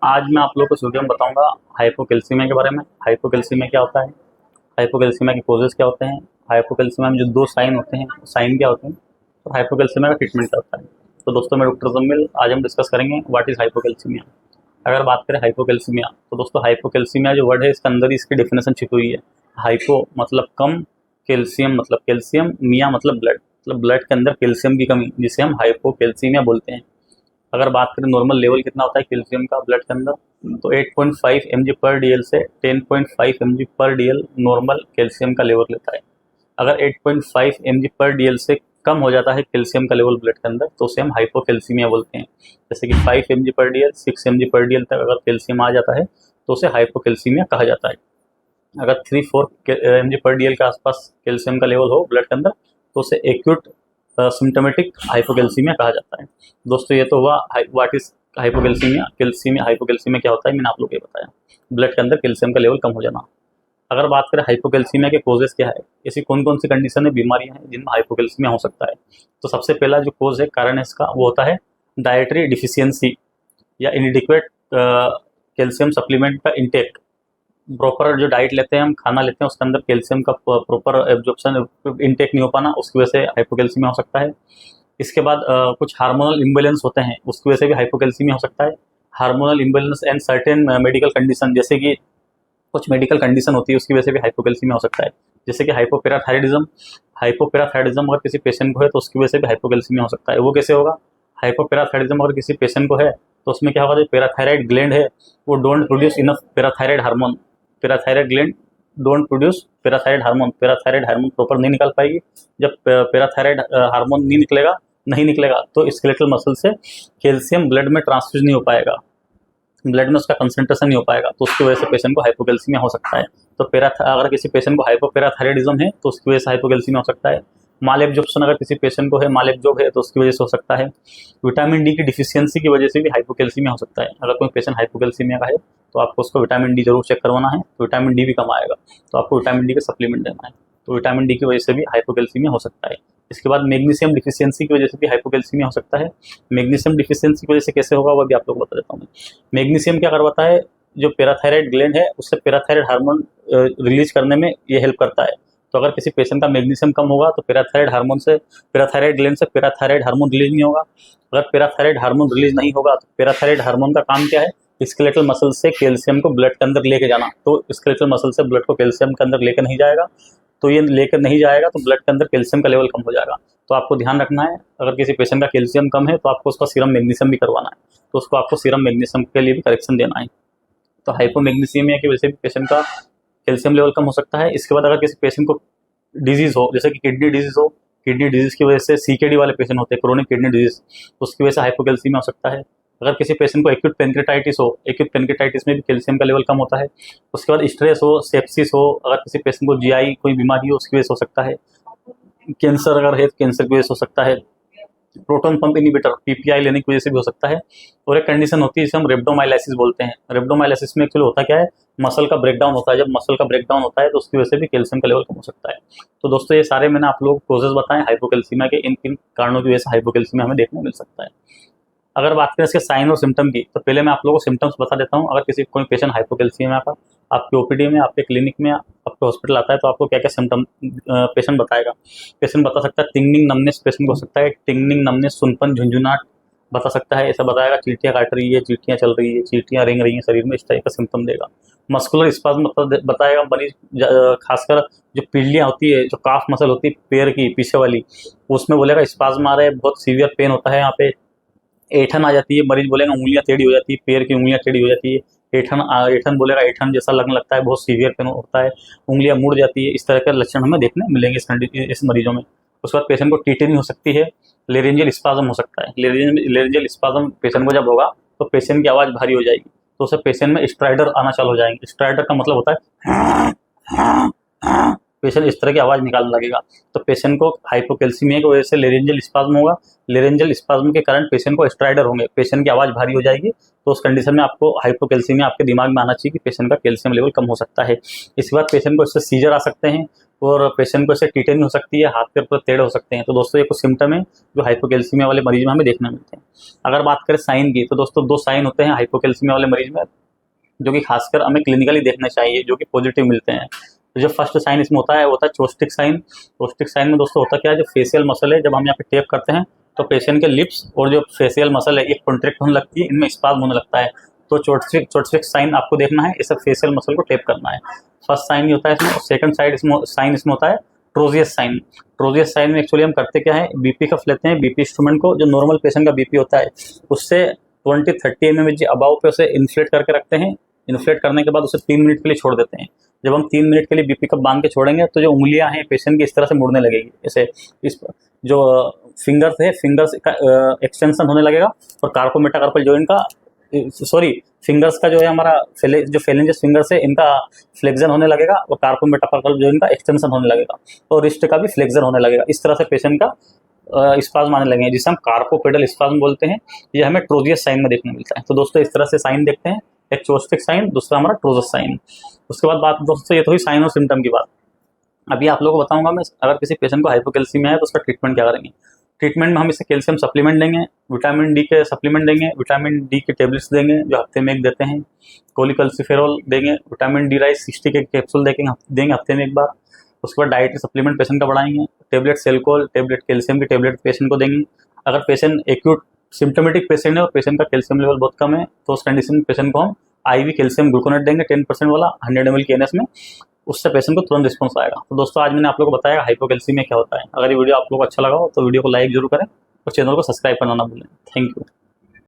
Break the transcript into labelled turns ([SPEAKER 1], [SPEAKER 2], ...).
[SPEAKER 1] आज मैं आप लोगों को इस वीडियो में बताऊंगा हाइपोकैल्सीमिया के बारे में। हाइपोकैल्सीमिया क्या होता है, हाइपोकैल्सीमिया के कॉजेज क्या होते हैं, हाइपोकैल्सीमिया में जो दो साइन होते हैं साइन क्या होते हैं, तो हाइपोकैल्सीमिया का ट्रीटमेंट क्या होता है। तो दोस्तों मैं डॉक्टर जम्मिल, आज हम डिस्कस करेंगे व्हाट इज़ हाइपोकैल्सीमिया। अगर बात करें हाइपोकैल्सीमिया तो दोस्तों हाइपोकैल्सीमिया जो वर्ड है इसके अंदर ही इसकी डेफिनेशन छिपी हुई है। हाइपो मतलब कम, कैल्शियम मतलब कैल्शियम, मिया मतलब ब्लड के अंदर कैल्शियम की कमी, जिसे हम हाइपोकैल्सीमिया बोलते हैं। अगर बात करें नॉर्मल लेवल कितना होता है कैल्शियम का ब्लड के अंदर, तो 8.5 mg पर डीएल से 10.5 mg पर डीएल नॉर्मल कैल्शियम का लेवल लेता है। अगर 8.5 mg पर डीएल से कम हो जाता है कैल्शियम का लेवल ब्लड के अंदर तो उसे हम हाइपोकैल्सीमिया बोलते हैं। जैसे कि 5 mg पर डीएल 6 mg पर डीएल तक अगर कैल्शियम आ जाता है तो उसे हाइपोकैल्सीमिया कहा जाता है। अगर 3-4 mg पर डीएल के आसपास कैल्शियम का लेवल हो ब्लड के अंदर तो उसे एक्यूट सिम्टोमेटिक हाइपोकैल्सीमिया कहा जाता है। दोस्तों ये तो हुआ what is hypocalcaemia. Calcaemia hypocalcaemia क्या होता है मैंने आप लोगों को बताया, ब्लड के अंदर कैल्शियम का लेवल कम हो जाना। अगर बात करें हाइपोकैल्सीमिया के कोजेस क्या है, ऐसी कौन कौन सी कंडीशन है, बीमारियां हैं जिनमें हाइपोकैल्सीमिया हो सकता है। तो सबसे पहला जो कोज है, कारण है इसका, वो होता है डाइटरी डिफिशियंसी या इनएडिक्वेट कैल्शियम सप्लीमेंट का इंटेक। प्रॉपर जो डाइट लेते हैं हम, खाना लेते हैं, उसके अंदर कैल्शियम का प्रॉपर एब्जॉर्प्शन इनटेक नहीं हो पाना, उसकी वजह से हाइपोकैल्सीमिया हो सकता है। इसके बाद कुछ हार्मोनल इम्बैलेंस होते हैं, उसकी वजह से भी हाइपोकैल्सीमिया हो सकता है। Hormonal imbalance and certain medical condition, जैसे कि कुछ मेडिकल कंडीशन होती है उसकी वजह से भी हाइपोकैल्सीमिया हो सकता है। जैसे कि हाइपोपैराथायराइडिज्म, हाइपोपैराथायराइडिज्म अगर किसी पेशेंट को है तो उसकी वजह से भी हाइपोकैल्सीमिया हो सकता है। वो कैसे होगा, हाइपोपैराथायराइडिज्म अगर किसी पेशेंट को है तो उसमें क्या होगा, जो पैराथायराइड ग्लैंड है वो don't produce enough parathyroid hormone. Parathyroid gland don't produce parathyroid hormone proper नहीं निकाल पाएगी। जब पैराथायराइड हार्मोन नहीं निकलेगा तो स्केलेटल मसल से कैल्शियम ब्लड में ट्रांसफ्यूज नहीं हो पाएगा, ब्लड में उसका कंसंट्रेशन नहीं हो पाएगा, तो उसकी वजह से पेशेंट को हाइपोकैल्सीमिया हो सकता है। तो अगर किसी पेशेंट को हाइपोपैराथायराइडिज्म है तो उसकी वजह से हाइपोकैल्सीमिया हो सकता है। माल एब्जॉर्प्शन अगर किसी पेशेंट को है, माल एब्जॉर्ब है, तो उसकी वजह से हो सकता है। विटामिन डी की डिफिशियंसी की वजह से भी हाइपोकैल्सीमिया हो सकता है। अगर कोई पेशेंट हाइपोकैल्सीमिया का है तो आपको उसको विटामिन डी जरूर चेक करवाना है, तो विटामिन डी भी कम आएगा तो आपको विटामिन डी का सप्लीमेंट देना है। तो विटामिन डी की वजह से भी हाइपोकैल्सीमिया हो सकता है। इसके बाद मैग्नीशियम डिफिशियंसी की वजह से भी हाइपोकैल्सीमिया हो सकता है। मैग्नीशियम डिफिशियंसी की वजह से कैसे होगा वो भी आप लोग को बता देता हूँ मैं। मैग्नीशियम क्या करवाता है, जो पैराथायराइड ग्लैंड है उससे पैराथायराइड हार्मोन रिलीज करने में ये हेल्प करता है। तो अगर किसी पेशेंट का मैग्नीशियम कम होगा तो पैराथायराइड ग्लैंड से पैराथायराइड हार्मोन रिलीज नहीं होगा। अगर पैराथायराइड हार्मोन रिलीज नहीं होगा तो पैराथायराइड हार्मोन का काम क्या है, स्केलेटल मसल से कैल्शियम को ब्लड के अंदर लेके जाना। तो स्केलेटल मसल से ब्लड को कैल्शियम के अंदर लेकर नहीं जाएगा, तो ये लेकर नहीं जाएगा तो ब्लड के अंदर कैल्शियम का लेवल कम हो जाएगा। तो आपको ध्यान रखना है, अगर किसी पेशेंट का कैल्शियम कम है तो आपको उसका सीरम मैग्नीशियम भी करवाना है, तो उसको आपको सीरम मैग्नीशियम के लिए भी करेक्शन देना है। तो हाइपोमैग्नीशियमिया की वजह से भी पेशेंट का कैल्शियम लेवल कम हो सकता है। इसके बाद अगर किसी पेशेंट को डिजीज हो, जैसे कि किडनी डिजीज हो, किडनी डिजीज की वजह से सीकेडी वाले पेशेंट होते हैं, क्रोनिक किडनी डिजीज, उसकी वजह से हाइपोकैल्सीमिया हो सकता है। अगर किसी पेशेंट को एक्यूट पेनक्रेटाइटिस हो, एक्यूट पेनक्रेटाइटिस में भी कैल्शियम का लेवल कम होता है। उसके बाद स्ट्रेस हो, सेप्सिस हो, अगर किसी पेशेंट को जीआई कोई बीमारी हो उसकी वजह से हो सकता है। कैंसर अगर है तो कैंसर की वजह से हो सकता है। प्रोटॉन पंप इनिबिटर पीपीआई लेने की वजह से भी हो सकता है। और एक कंडीशन होती है जिसे हम रेब्डोमाइलिसिस बोलते हैं। रेब्डोमाइलिसिस में एक्चुअली होता क्या है, मसल का ब्रेकडाउन होता है। जब मसल का ब्रेकडाउन होता है तो उसकी वजह से भी कैल्शियम का लेवल कम हो सकता है। तो दोस्तों ये सारे मैंने आप लोगों को कोजेस बताए हाइपोकैल्सीमिया के, इन किन कारणों की वजह से हाइपोकैल्सीमिया हमें देखने मिल सकता है। अगर बात करें इसके साइन और सिम्टम की, तो पहले मैं आप लोगों को सिम्टम्स बता देता हूँ। अगर किसी कोई पेशेंट हाइपोकैल्सीमिया का आपके ओपीडी में, आपके क्लिनिक में, आपके हॉस्पिटल आता है तो आपको क्या क्या सिम्टम पेशेंट बताएगा। पेशेंट बता सकता है टिंगनिंग नमनेस, पेशेंट को हो सकता है टिंगनिंग नमनेस, सुनपन, झुंझुनाट बता सकता है। ऐसा बताएगा चींटियाँ काट रही है, चींटियाँ चल रही है, चींटियाँ रेंग रही हैं शरीर में, इस टाइप का सिम्टम देगा। मस्कुलर स्पाज्म बताएगा मरीज, खासकर जो पीढ़ियाँ होती है, जो काफ मसल होती है पैर की पीछे वाली, उसमें बोलेगा स्पाज्म आ रहा है, बहुत सीवियर पेन होता है। यहाँ पे ऐठन आ जाती है, मरीज बोलेगा उंगलियां टेढ़ी हो जाती है, पैर की उंगलियां टेढ़ी हो जाती है। ऐठन बोलेगा, ऐठन जैसा लगने लगता है, बहुत सीवियर पेन होता है, उंगलियां मुड़ जाती है। इस तरह के लक्षण हमें देखने मिलेंगे इस मरीजों में। उसके बाद पेशेंट को टीटनी हो सकती है, लेरेंजियल स्पाज्म हो सकता है। लेरेंजियल स्पाज्म पेशेंट को जब होगा तो पेशेंट की आवाज़ भारी हो जाएगी, तो उसे पेशेंट में स्ट्राइडर आना चालू हो जाएंगे। स्ट्राइडर का मतलब होता है पेशेंट इस तरह की आवाज़ निकालने लगेगा। तो पेशेंट को हाइपोकैल्सीमिया की वजह से लेरेंजियल स्पाज्म होगा। लेरेंजियल स्पाज्म के कारण पेशेंट को स्ट्राइडर होंगे, पेशेंट की आवाज़ भारी हो जाएगी। तो उस कंडीशन में आपको हाइपोकैल्सीमिया आपके दिमाग में आना चाहिए कि पेशेंट का कैल्शियम लेवल कम हो सकता है। इसके बाद पेशेंट को इससे सीजर आ सकते हैं। और पेशेंट को ऐसे टिटेनी हो सकती है, हाथ पैर पूरे टेढ़े हो सकते हैं। तो दोस्तों ये कुछ सिम्टम है जो हाइपोकैल्सीमिया वाले मरीज में हमें देखने मिलते हैं। अगर बात करें साइन की, तो दोस्तों 2 साइन होते हैं हाइपोकैल्सीमिया वाले मरीज में, जो कि खासकर हमें क्लिनिकली देखना चाहिए, जो कि पॉजिटिव मिलते हैं। तो जो फर्स्ट साइन इसमें होता है वो होता है चोस्टिक साइन। चोस्टिक साइन में दोस्तों होता क्या है, जो फेशियल मसल है, जब हम यहाँ पे टेप करते हैं तो पेशेंट के लिप्स और जो फेशियल मसल है ये कॉन्ट्रैक्ट होने लगती है, इनमें स्पाज्म होने लगता है। तो चोस्टिक साइन आपको देखना है, इस फेशियल मसल को टेप करना है। फर्स्ट साइन ये होता है इसमें। सेकंड साइन इसमें होता है ट्रोजियस साइन। ट्रोजियस साइन में एक्चुअली हम करते क्या है, बीपी कफ लेते हैं, बीपी इंस्ट्रूमेंट को, जो नॉर्मल पेशेंट का बीपी होता है उससे 20-30 mm अबाव पे उसे इन्फ्लेट करके रखते हैं। इन्फ्लेट करने के बाद उसे 3 मिनट के लिए छोड़ देते हैं। जब हम 3 मिनट के लिए बीपी कप बांध के छोड़ेंगे तो जो उंगलियां हैं पेशेंट की इस तरह से मुड़ने लगेगी, ऐसे इस जो फिंगर्स है, फिंगर्स का एक्सटेंशन होने लगेगा, और कार्पोमेटाकार्पल जॉइंट का फिंगर्स का जो है हमारा जो फेलेंजेस फिंगर्स है इनका फ्लेक्जन होने लगेगा, और कार्पोमेटाकार्पल जॉइंट का एक्सटेंशन होने लगेगा, और रिस्ट का भी फ्लेक्जन होने लगेगा। इस तरह से पेशेंट का स्पाज्म आने लगेंगे, जिसे हम कार्पोपेडल स्पाज्म बोलते हैं। ये हमें ट्रोजियस साइन में देखने मिलता है। तो दोस्तों इस तरह से साइन देखते हैं, एक चोस्टिक साइन, दूसरा हमारा ट्रोजस साइन। उसके बाद बात दोस्तों ये तो हुई साइन और सिम्टम की बात। अभी आप लोगों को बताऊंगा मैं, अगर किसी पेशेंट को हाइपोकैल्सीमिया है तो उसका ट्रीटमेंट क्या करेंगे। ट्रीटमेंट में हम इसे कैल्शियम सप्लीमेंट देंगे, विटामिन डी के सप्लीमेंट देंगे, विटामिन डी के टेबलेट्स देंगे जो हफ्ते में 1 देते हैं, कोलिकल्सिफेरॉल देंगे, विटामिन डी राइस 60 के कैप्सूल देंगे हफ्ते में 1 बार। उसके बाद डाइटरी सप्लीमेंट पेशेंट का बढ़ाएंगे, टेबलेट सेल्कोल, टेबलेट कैल्शियम की टेबलेट पेशेंट को देंगे। अगर पेशेंट एक्यूट सिम्टोमेटिक पेशेंट है और पेशेंट का कैल्शियम लेवल बहुत कम है तो उस कंडीशन में पेशेंट को हम IV कैल्शियम ग्लूकोनेट देंगे 10% वाला 100 ml के NS में, उससे पेशेंट को तुरंत रिस्पॉन्स आएगा। तो दोस्तों आज मैंने आप लोगों को बताया हाइपोकैल्सीमिया क्या होता है। अगर ये वीडियो आप लोगों को अच्छा लगा हो तो वीडियो को लाइक जरूर करें और चैनल को सब्सक्राइब करना ना भूलें। Thank you.